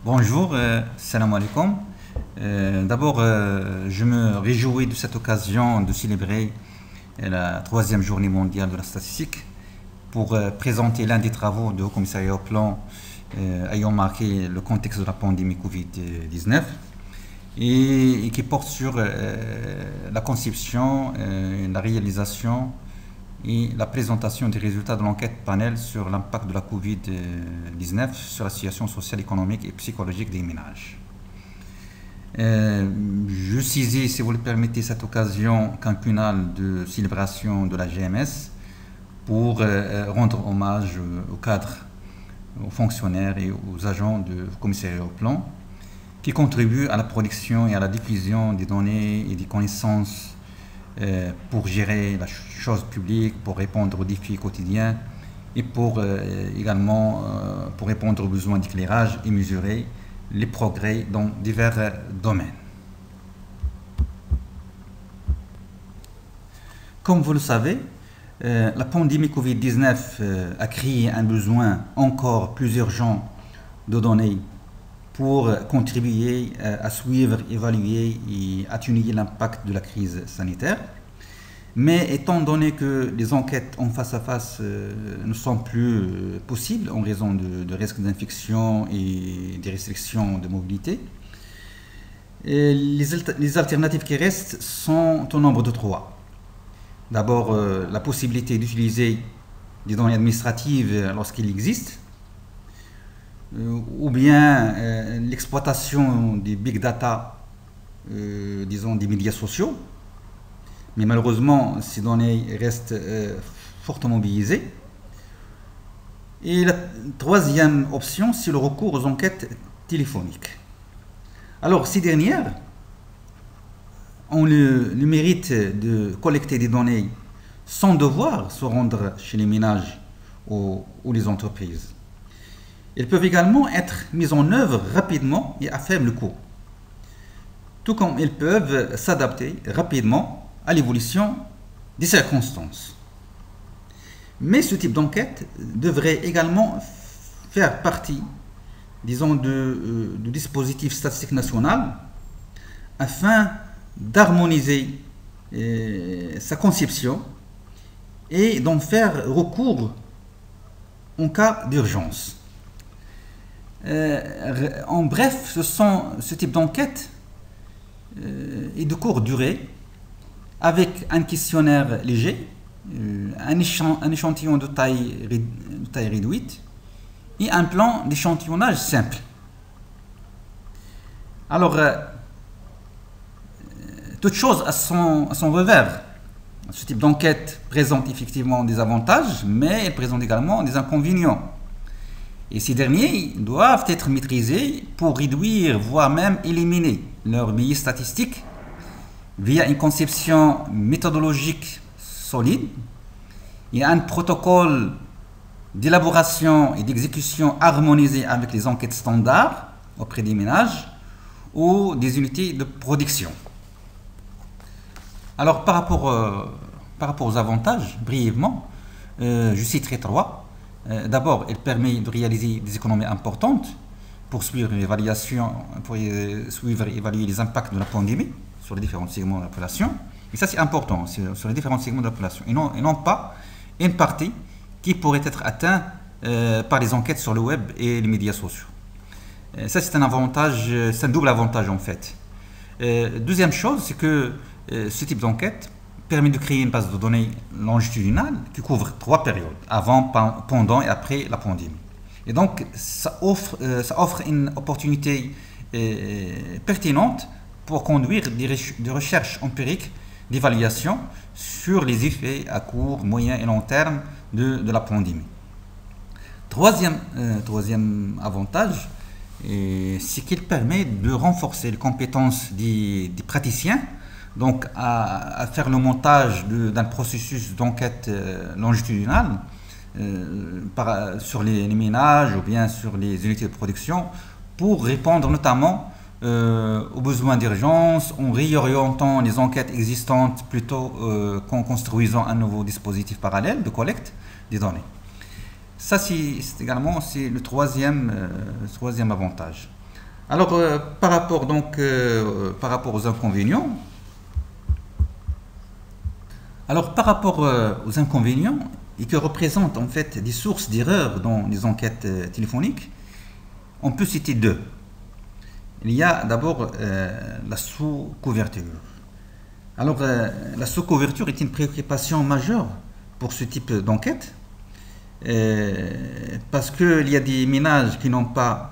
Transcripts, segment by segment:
Bonjour, salam alaikum. D'abord, je me réjouis de cette occasion de célébrer la troisième journée mondiale de la statistique pour présenter l'un des travaux du Haut Commissariat au Plan ayant marqué le contexte de la pandémie Covid-19 et qui porte sur la conception, la réalisation et la présentation des résultats de l'enquête panel sur l'impact de la Covid-19 sur la situation sociale, économique et psychologique des ménages. Je saisis, si vous le permettez, cette occasion quinquennale de célébration de la GMS pour rendre hommage aux cadres, aux fonctionnaires et aux agents du commissariat au plan qui contribuent à la production et à la diffusion des données et des connaissances pour gérer la chose publique, pour répondre aux défis quotidiens et pour également pour répondre aux besoins d'éclairage et mesurer les progrès dans divers domaines. Comme vous le savez, la pandémie Covid-19 a créé un besoin encore plus urgent de données pour contribuer à suivre, évaluer et atténuer l'impact de la crise sanitaire. Mais étant donné que les enquêtes en face à face ne sont plus possibles en raison de risques d'infection et des restrictions de mobilité, les alternatives qui restent sont au nombre de trois. D'abord, la possibilité d'utiliser des données administratives lorsqu'il existe, ou bien l'exploitation des big data, disons des médias sociaux, mais malheureusement ces données restent fortement biaisées. Et la troisième option, c'est le recours aux enquêtes téléphoniques. Alors ces dernières ont le mérite de collecter des données sans devoir se rendre chez les ménages ou les entreprises. Elles peuvent également être mises en œuvre rapidement et à faible coût, tout comme elles peuvent s'adapter rapidement à l'évolution des circonstances. Mais ce type d'enquête devrait également faire partie, disons, du dispositif statistique national afin d'harmoniser sa conception et d'en faire recours en cas d'urgence. En bref, ce type d'enquête est de courte durée, avec un questionnaire léger, un échantillon de taille réduite et un plan d'échantillonnage simple. Alors, toute chose a son revers. Ce type d'enquête présente effectivement des avantages, mais elle présente également des inconvénients. Et ces derniers doivent être maîtrisés pour réduire, voire même éliminer leurs biais statistiques via une conception méthodologique solide et un protocole d'élaboration et d'exécution harmonisé avec les enquêtes standards auprès des ménages ou des unités de production. Alors par rapport aux avantages, brièvement, je citerai trois. D'abord, elle permet de réaliser des économies importantes pour suivre et évaluer les impacts de la pandémie sur les différents segments de la population. Et ça, c'est important, sur les différents segments de la population. Et non pas une partie qui pourrait être atteinte par les enquêtes sur le web et les médias sociaux. Ça, c'est un avantage, c'est un double avantage en fait. Deuxième chose, c'est que ce type d'enquête permet de créer une base de données longitudinale qui couvre 3 périodes, avant, pendant et après la pandémie. Et donc, ça offre une opportunité pertinente pour conduire des recherches empiriques d'évaluation sur les effets à court, moyen et long terme de la pandémie. Troisième avantage, c'est qu'il permet de renforcer les compétences des praticiens, donc à faire le montage d'un processus d'enquête longitudinale sur les ménages ou bien sur les unités de production pour répondre notamment aux besoins d'urgence en réorientant les enquêtes existantes plutôt qu'en construisant un nouveau dispositif parallèle de collecte des données. Ça, c'est également le troisième avantage. Alors, par rapport aux inconvénients, aux inconvénients, et qui représentent en fait des sources d'erreurs dans les enquêtes téléphoniques, on peut citer deux. Il y a d'abord la sous-couverture. Alors, la sous-couverture est une préoccupation majeure pour ce type d'enquête, parce qu'il y a des ménages qui n'ont pas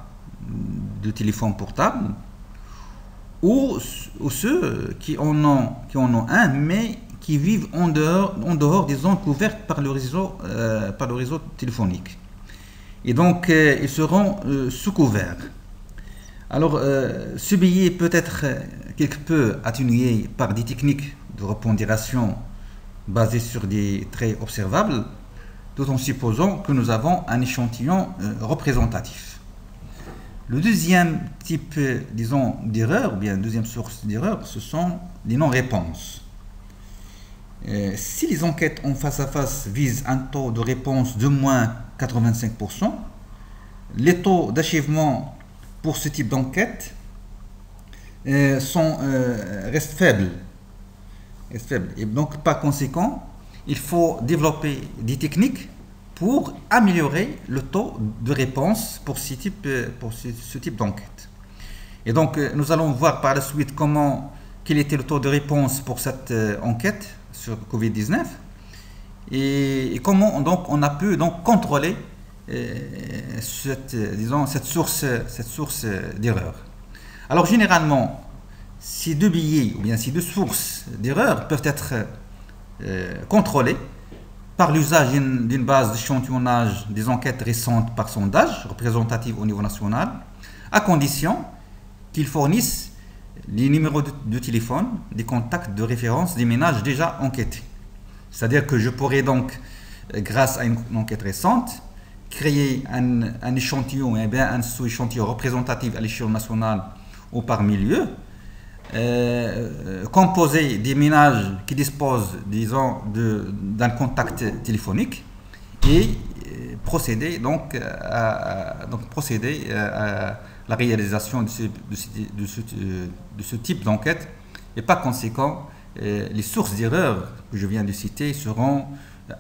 de téléphone portable, ou ceux qui en ont un, mais qui vivent en dehors des zones couvertes par le réseau téléphonique. Et donc, ils seront sous couvert. Alors, ce billet peut être quelque peu atténué par des techniques de repondération basées sur des traits observables, tout en supposant que nous avons un échantillon représentatif. Le deuxième type, disons, d'erreur, ou bien deuxième source d'erreur, ce sont les non-réponses. Si les enquêtes en face à face visent un taux de réponse de moins 85%, les taux d'achèvement pour ce type d'enquête restent faibles. Et donc, par conséquent, il faut développer des techniques pour améliorer le taux de réponse pour ce type d'enquête. Et donc, nous allons voir par la suite quel était le taux de réponse pour cette enquête sur Covid-19 et comment donc on a pu donc contrôler cette source d'erreur. Alors généralement, ces deux billets ou bien ces deux sources d'erreur peuvent être contrôlées par l'usage d'une base d'échantillonnage des enquêtes récentes par sondage représentative au niveau national, à condition qu'ils fournissent les numéros de téléphone des contacts de référence des ménages déjà enquêtés. C'est-à-dire que je pourrais donc, grâce à une enquête récente, créer un échantillon, et bien un sous-échantillon représentatif à l'échelle nationale ou par milieu, composé des ménages qui disposent, disons, d'un contact téléphonique et procéder donc à la réalisation de ce type d'enquête, et par conséquent, les sources d'erreurs que je viens de citer seront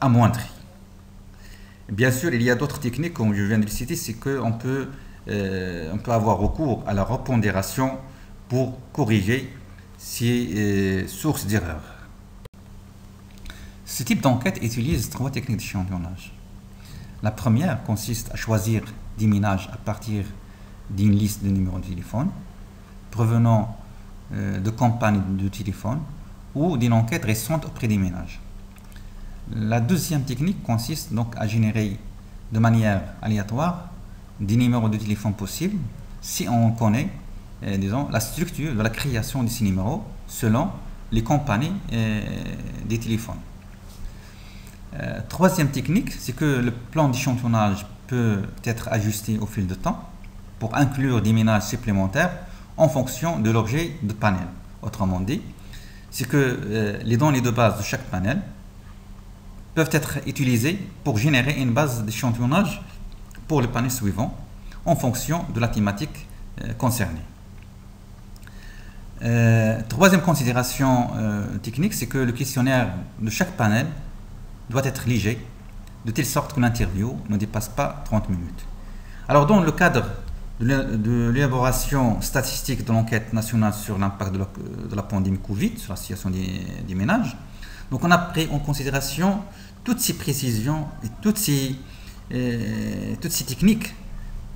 amoindries. Bien sûr, il y a d'autres techniques, comme je viens de le citer, c'est qu'on peut avoir recours à la repondération pour corriger ces sources d'erreurs. Ce type d'enquête utilise trois techniques d'échantillonnage. La première consiste à choisir des ménages à partir d'une liste de numéros de téléphone provenant de campagnes de téléphone ou d'une enquête récente auprès des ménages. La deuxième technique consiste donc à générer de manière aléatoire des numéros de téléphone possibles si on connaît, disons, la structure de la création de ces numéros selon les compagnies des téléphones. Troisième technique, c'est que le plan d'échantillonnage peut être ajusté au fil du temps pour inclure des ménages supplémentaires en fonction de l'objet de panel. Autrement dit, c'est que les données de base de chaque panel peuvent être utilisées pour générer une base d'échantillonnage pour le panel suivant en fonction de la thématique concernée. Troisième considération technique, c'est que le questionnaire de chaque panel doit être léger, de telle sorte que l'interview ne dépasse pas 30 minutes. Alors, dans le cadre de l'élaboration statistique de l'enquête nationale sur l'impact de la pandémie Covid sur la situation des ménages, donc on a pris en considération toutes ces précisions et toutes ces techniques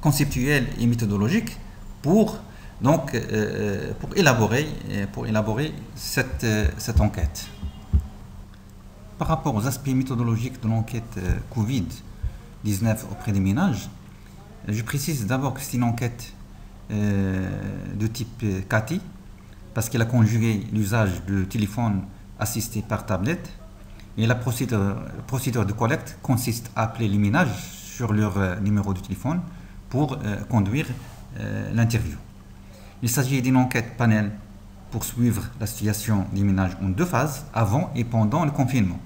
conceptuelles et méthodologiques pour élaborer cette enquête. Par rapport aux aspects méthodologiques de l'enquête Covid-19 auprès des ménages, je précise d'abord que c'est une enquête de type CATI, parce qu'elle a conjugué l'usage de téléphones assistés par tablette, et la procédure de collecte consiste à appeler les ménages sur leur numéro de téléphone pour conduire l'interview. Il s'agit d'une enquête panel pour suivre la situation des ménages en deux phases, avant et pendant le confinement.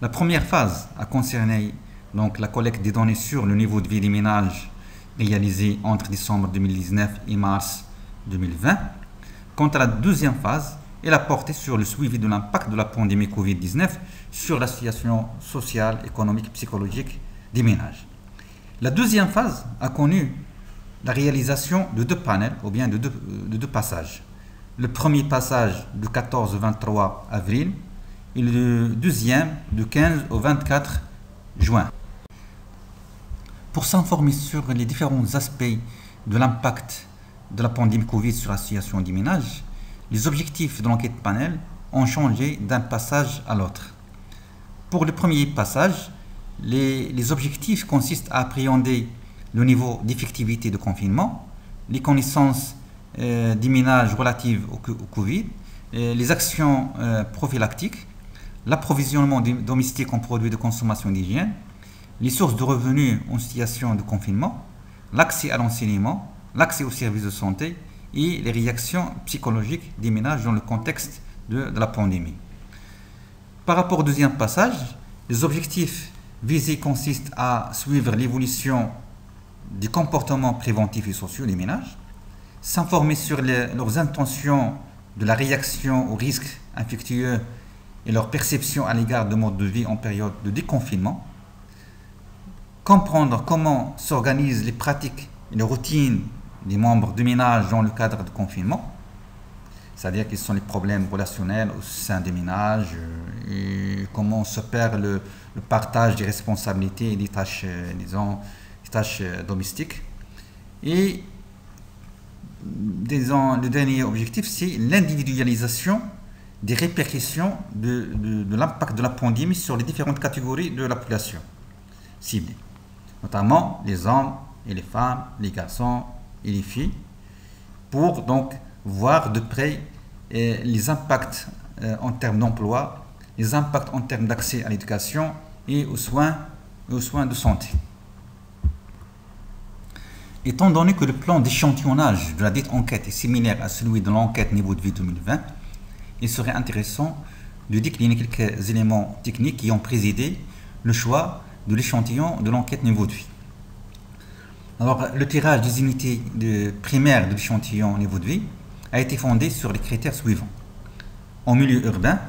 La première phase a concerné donc la collecte des données sur le niveau de vie des ménages réalisé entre décembre 2019 et mars 2020. Quant à la deuxième phase, elle a porté sur le suivi de l'impact de la pandémie Covid-19 sur la situation sociale, économique, psychologique des ménages. La deuxième phase a connu la réalisation de deux panels, ou bien de deux passages. Le premier passage du 14 au 23 avril et le deuxième du 15 au 24 juin. Pour s'informer sur les différents aspects de l'impact de la pandémie Covid sur la situation des ménages, les objectifs de l'enquête panel ont changé d'un passage à l'autre. Pour le premier passage, les objectifs consistent à appréhender le niveau d'effectivité de confinement, les connaissances des ménages relatives au Covid, les actions prophylactiques, l'approvisionnement domestique en produits de consommation d'hygiène, les sources de revenus en situation de confinement, l'accès à l'enseignement, l'accès aux services de santé et les réactions psychologiques des ménages dans le contexte de la pandémie. Par rapport au deuxième passage, les objectifs visés consistent à suivre l'évolution des comportements préventifs et sociaux des ménages, s'informer sur leurs intentions de la réaction aux risques infectieux et leur perception à l'égard de mode de vie en période de déconfinement, comprendre comment s'organisent les pratiques et les routines des membres du ménage dans le cadre de confinement, c'est-à-dire quels sont les problèmes relationnels au sein des ménages et comment s'opère le partage des responsabilités et des tâches, des tâches domestiques. Et le dernier objectif, c'est l'individualisation des répercussions de l'impact de la pandémie sur les différentes catégories de la population ciblée, notamment les hommes et les femmes, les garçons et les filles, pour donc voir de près les impacts en termes d'emploi, les impacts en termes d'accès à l'éducation et aux soins de santé. Étant donné que le plan d'échantillonnage de la dite enquête est similaire à celui de l'enquête niveau de vie 2020, il serait intéressant de décliner quelques éléments techniques qui ont présidé le choix de l'échantillon de l'enquête niveau de vie. Alors, le tirage des unités primaires de l'échantillon niveau de vie a été fondé sur les critères suivants. En milieu urbain,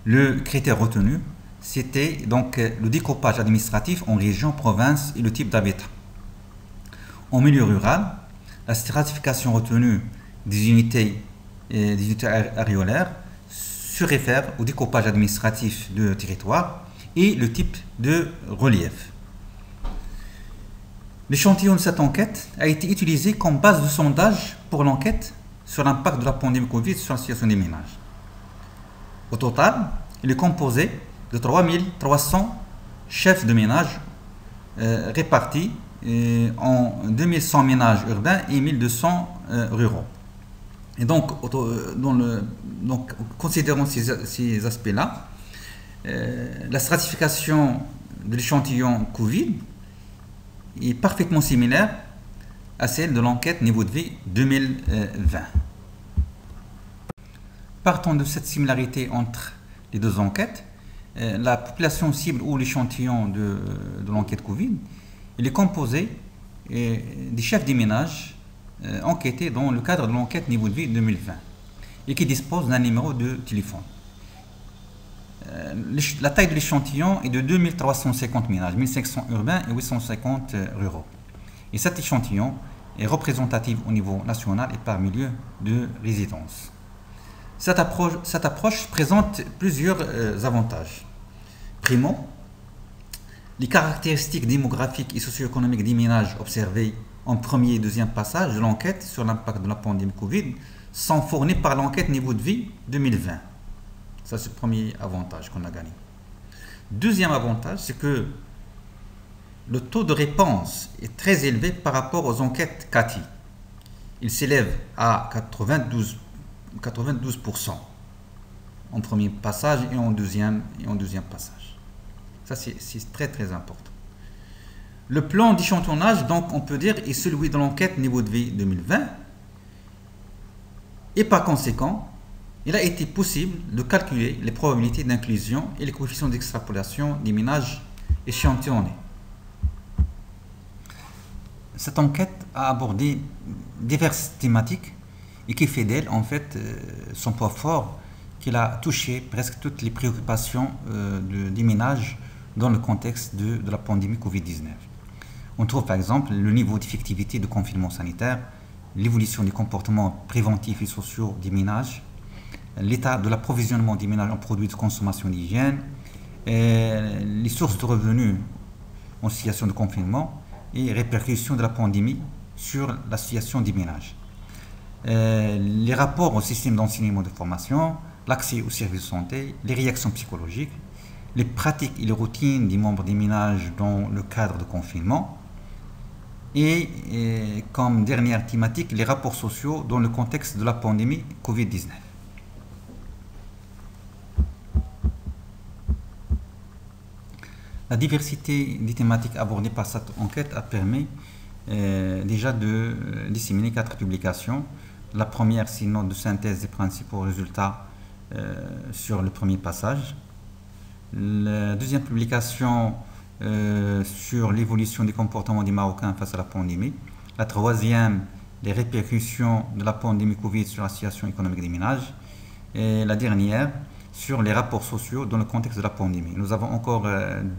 le critère retenu, c'était donc le découpage administratif en région, province et le type d'habitat. En milieu rural, la stratification retenue des unités aréolaires se réfère au découpage administratif de territoire et le type de relief. L'échantillon de cette enquête a été utilisé comme base de sondage pour l'enquête sur l'impact de la pandémie Covid sur la situation des ménages. Au total, il est composé de 3300 chefs de ménage répartis en 2100 ménages urbains et 1200 ruraux. Et donc, considérant ces aspects-là, la stratification de l'échantillon Covid est parfaitement similaire à celle de l'enquête niveau de vie 2020. Partant de cette similarité entre les deux enquêtes, la population cible ou l'échantillon de l'enquête Covid, il est composé des chefs des ménages enquêtés dans le cadre de l'enquête niveau de vie 2020 et qui disposent d'un numéro de téléphone. La taille de l'échantillon est de 2350 ménages, 1500 urbains et 850 ruraux. Et cet échantillon est représentatif au niveau national et par milieu de résidence. Cette approche présente plusieurs avantages. Primo, les caractéristiques démographiques et socio-économiques des ménages observés en premier et deuxième passage de l'enquête sur l'impact de la pandémie Covid sont fournis par l'enquête niveau de vie 2020. Ça, c'est le premier avantage qu'on a gagné. Deuxième avantage, c'est que le taux de réponse est très élevé par rapport aux enquêtes CATI. Il s'élève à 92% en premier passage et en deuxième passage. Ça, c'est très très important. Le plan d'échantillonnage, donc, on peut dire, est celui de l'enquête niveau de vie 2020. Et par conséquent, il a été possible de calculer les probabilités d'inclusion et les coefficients d'extrapolation des ménages échantillonnés. Cette enquête a abordé diverses thématiques et qui fait d'elle en fait son point fort qu'il a touché presque toutes les préoccupations des ménages dans le contexte de la pandémie Covid-19. On trouve par exemple le niveau d'effectivité du confinement sanitaire, l'évolution des comportements préventifs et sociaux des ménages, l'état de l'approvisionnement des ménages en produits de consommation d'hygiène, les sources de revenus en situation de confinement et répercussions de la pandémie sur la situation des ménages. Les rapports au système d'enseignement et de formation, l'accès aux services de santé, les réactions psychologiques, les pratiques et les routines des membres des ménages dans le cadre de confinement et comme dernière thématique, les rapports sociaux dans le contexte de la pandémie Covid-19. La diversité des thématiques abordées par cette enquête a permis déjà de disséminer 4 publications. La première, c'est une note de synthèse des principaux résultats sur le premier passage. La deuxième publication sur l'évolution des comportements des Marocains face à la pandémie. La troisième, les répercussions de la pandémie Covid sur la situation économique des ménages. Et la dernière, sur les rapports sociaux dans le contexte de la pandémie. Nous avons encore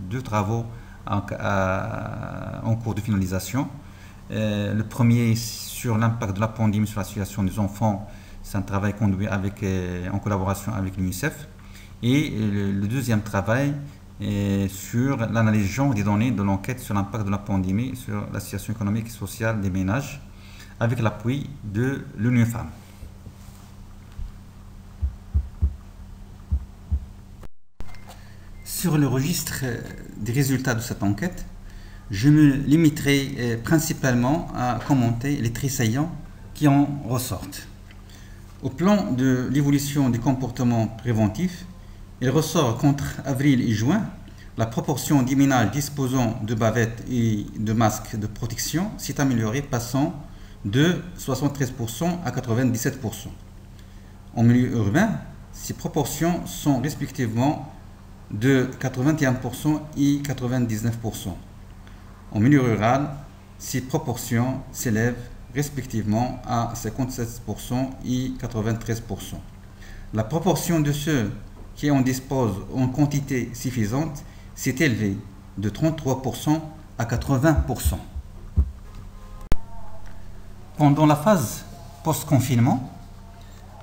2 travaux en cours de finalisation. Le premier sur l'impact de la pandémie sur la situation des enfants, c'est un travail conduit en collaboration avec l'UNICEF. Et le deuxième travail est sur l'analyse genre des données de l'enquête sur l'impact de la pandémie sur la situation économique et sociale des ménages avec l'appui de l'Union Femmes. Sur le registre des résultats de cette enquête, je me limiterai principalement à commenter les traits saillants qui en ressortent. Au plan de l'évolution des comportements préventifs, il ressort qu'entre avril et juin, la proportion des ménages disposant de bavettes et de masques de protection s'est améliorée, passant de 73% à 97%. En milieu urbain, ces proportions sont respectivement de 81% et 99%. En milieu rural, ces proportions s'élèvent respectivement à 57% et 93%. La proportion de ceux qui en disposent en quantité suffisante s'est élevée de 33% à 80%. Pendant la phase post-confinement,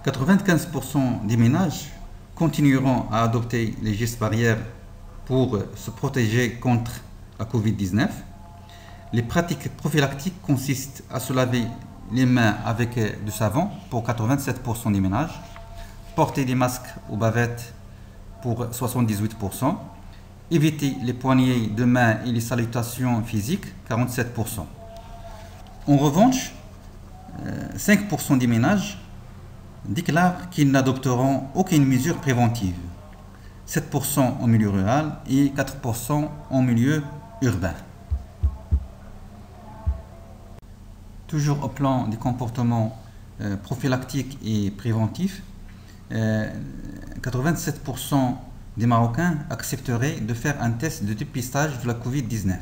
95% des ménages continueront à adopter les gestes barrières pour se protéger contre la Covid-19. Les pratiques prophylactiques consistent à se laver les mains avec du savon pour 87% des ménages, porter des masques aux bavettes pour 78%, éviter les poignées de main et les salutations physiques 47%. En revanche, 5% des ménages déclarent qu'ils n'adopteront aucune mesure préventive, 7% en milieu rural et 4% en milieu urbain. Toujours au plan des comportements prophylactiques et préventifs, 87% des Marocains accepteraient de faire un test de dépistage de la Covid-19.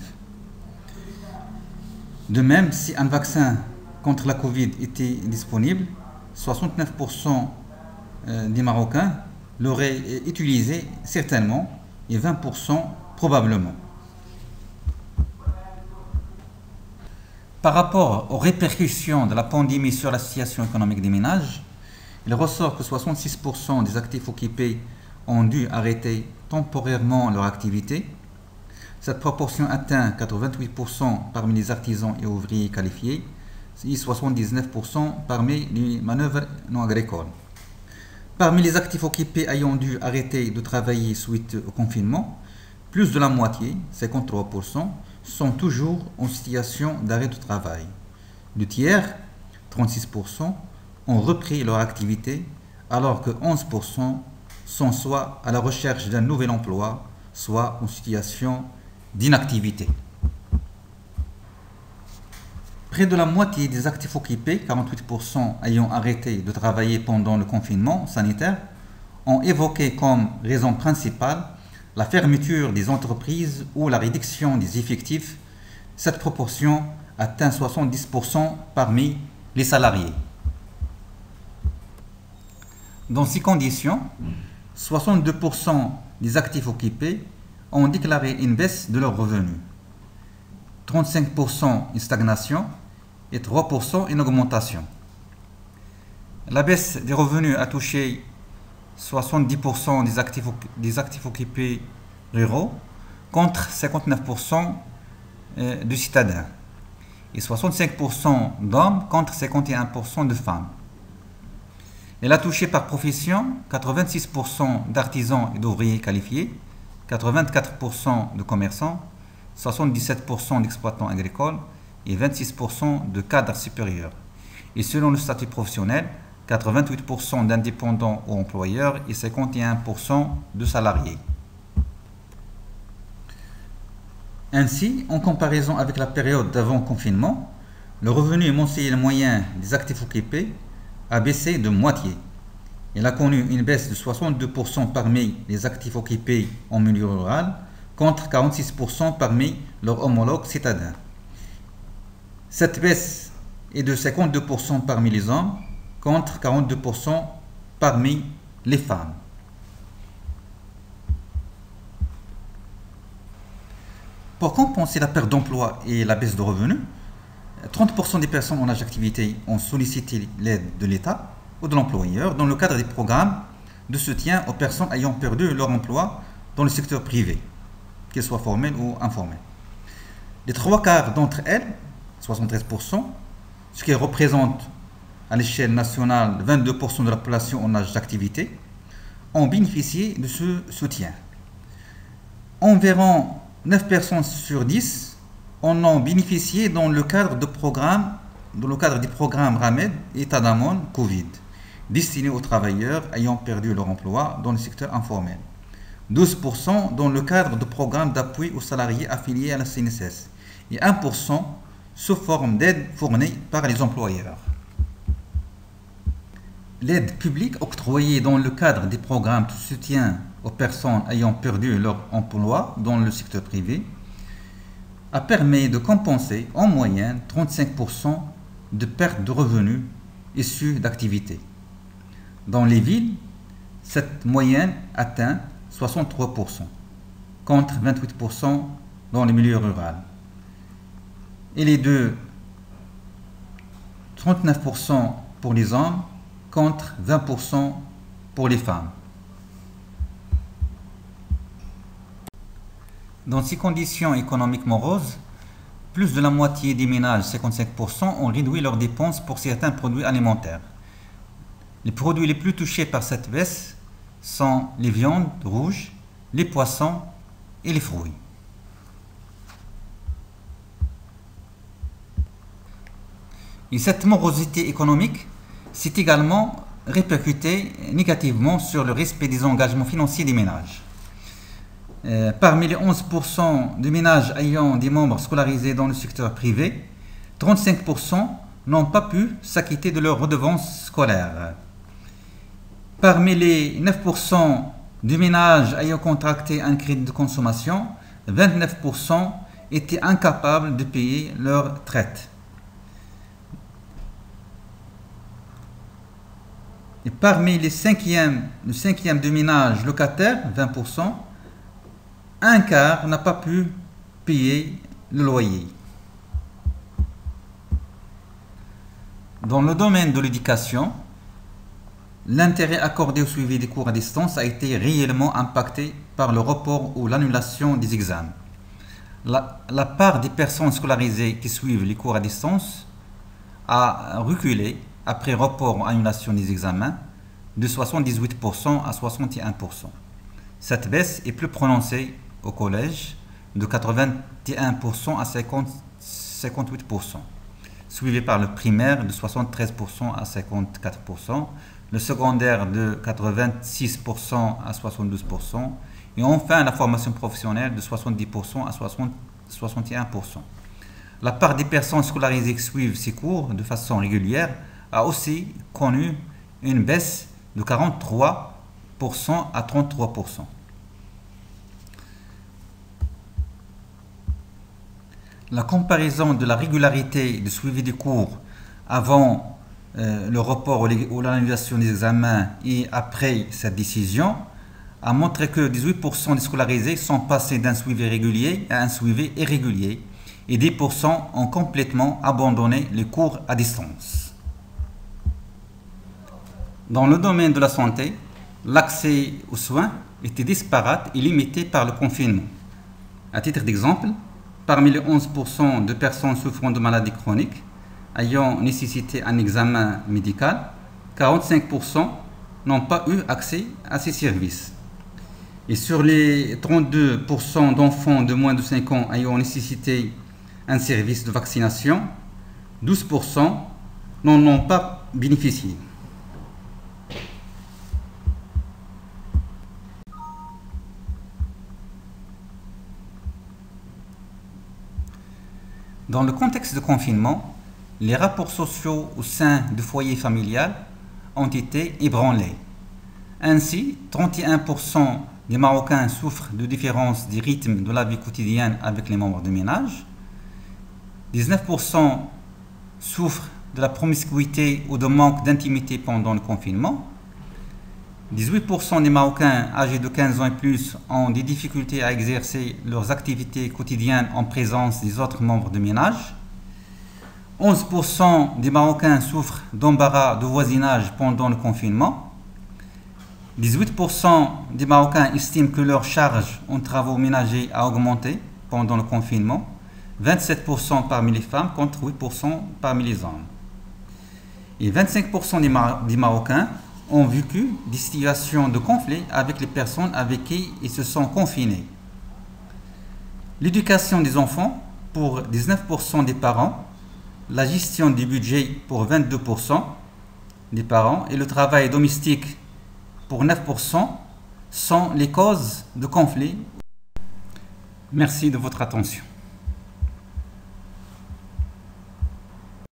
De même, si un vaccin contre la Covid était disponible, 69% des Marocains l'auraient utilisé certainement et 20% probablement. Par rapport aux répercussions de la pandémie sur la situation économique des ménages, il ressort que 66% des actifs occupés ont dû arrêter temporairement leur activité. Cette proportion atteint 88% parmi les artisans et ouvriers qualifiés et 79% parmi les manœuvres non agricoles. Parmi les actifs occupés ayant dû arrêter de travailler suite au confinement, plus de la moitié, 53%, sont toujours en situation d'arrêt de travail. Le tiers, 36%, ont repris leur activité, alors que 11% sont soit à la recherche d'un nouvel emploi, soit en situation d'inactivité. Près de la moitié des actifs occupés, 48% ayant arrêté de travailler pendant le confinement sanitaire, ont évoqué comme raison principale la fermeture des entreprises ou la réduction des effectifs. Cette proportion atteint 70% parmi les salariés. Dans ces conditions, 62% des actifs occupés ont déclaré une baisse de leurs revenus, 35% une stagnation et 3% une augmentation. La baisse des revenus a touché 70% des actifs occupés ruraux contre 59% de citadins et 65% d'hommes contre 51% de femmes. Elle a touché par profession 86% d'artisans et d'ouvriers qualifiés, 84% de commerçants, 77% d'exploitants agricoles et 26% de cadres supérieurs. Et selon le statut professionnel, 88% d'indépendants ou employeurs et 51% de salariés. Ainsi, en comparaison avec la période d'avant confinement, le revenu mensuel moyen des actifs occupés a baissé de moitié. Il a connu une baisse de 62% parmi les actifs occupés en milieu rural, contre 46% parmi leurs homologues citadins. Cette baisse est de 52% parmi les hommes, contre 42% parmi les femmes. Pour compenser la perte d'emploi et la baisse de revenus, 30% des personnes en âge d'activité ont sollicité l'aide de l'État ou de l'employeur dans le cadre des programmes de soutien aux personnes ayant perdu leur emploi dans le secteur privé, qu'il soit formel ou informel. Les trois quarts d'entre elles, 73%, ce qui représente à l'échelle nationale 22% de la population en âge d'activité, ont bénéficié de ce soutien. Environ 9 personnes sur 10 en ont bénéficié dans le cadre des programmes RAMED et Tadamon Covid, destinés aux travailleurs ayant perdu leur emploi dans le secteur informel. 12% dans le cadre de programmes d'appui aux salariés affiliés à la CNSS et 1% sous forme d'aide fournie par les employeurs. L'aide publique octroyée dans le cadre des programmes de soutien aux personnes ayant perdu leur emploi dans le secteur privé a permis de compenser en moyenne 35% de perte de revenus issus d'activités. Dans les villes, cette moyenne atteint 63%, contre 28% dans les milieux ruraux. Et les deux, 39% pour les hommes, contre 20% pour les femmes. Dans ces conditions économiques moroses, plus de la moitié des ménages, 55%, ont réduit leurs dépenses pour certains produits alimentaires. Les produits les plus touchés par cette baisse sont les viandes rouges, les poissons et les fruits. Et cette morosité économique s'est également répercutée négativement sur le respect des engagements financiers des ménages. Parmi les 11% de ménages ayant des membres scolarisés dans le secteur privé, 35% n'ont pas pu s'acquitter de leurs redevances scolaires. Parmi les 9% de ménages ayant contracté un crédit de consommation, 29% étaient incapables de payer leur traite. Et parmi le cinquième de ménages locataires, 20%, un quart n'a pas pu payer le loyer. Dans le domaine de l'éducation, l'intérêt accordé au suivi des cours à distance a été réellement impacté par le report ou l'annulation des examens. La part des personnes scolarisées qui suivent les cours à distance a reculé après report ou annulation des examens de 78% à 61%. Cette baisse est plus prononcée au collège de 81% à 58%, suivi par le primaire de 73% à 54%, le secondaire de 86% à 72%, et enfin la formation professionnelle de 70% à 61%. La part des personnes scolarisées qui suivent ces cours de façon régulière a aussi connu une baisse de 43% à 33%. la comparaison de la régularité du suivi des cours avant le report ou l'annulation des examens et après cette décision a montré que 18% des scolarisés sont passés d'un suivi régulier à un suivi irrégulier et 10% ont complètement abandonné les cours à distance. Dans le domaine de la santé, l'accès aux soins était disparate et limité par le confinement. À titre d'exemple, parmi les 11% de personnes souffrant de maladies chroniques ayant nécessité un examen médical, 45% n'ont pas eu accès à ces services. Et sur les 32% d'enfants de moins de 5 ans ayant nécessité un service de vaccination, 12% n'en ont pas bénéficié. Dans le contexte de confinement, les rapports sociaux au sein du foyer familial ont été ébranlés. Ainsi, 31% des Marocains souffrent de différences des rythmes de la vie quotidienne avec les membres de ménage. 19% souffrent de la promiscuité ou de manque d'intimité pendant le confinement. 18% des Marocains âgés de 15 ans et plus ont des difficultés à exercer leurs activités quotidiennes en présence des autres membres de ménage. 11% des Marocains souffrent d'embarras de voisinage pendant le confinement. 18% des Marocains estiment que leur charge en travaux ménagers a augmenté pendant le confinement. 27% parmi les femmes contre 8% parmi les hommes. Et 25% des Marocains ont vécu des situations de conflit avec les personnes avec qui ils se sont confinés. L'éducation des enfants pour 19% des parents, la gestion du budget pour 22% des parents et le travail domestique pour 9% sont les causes de conflits. Merci de votre attention.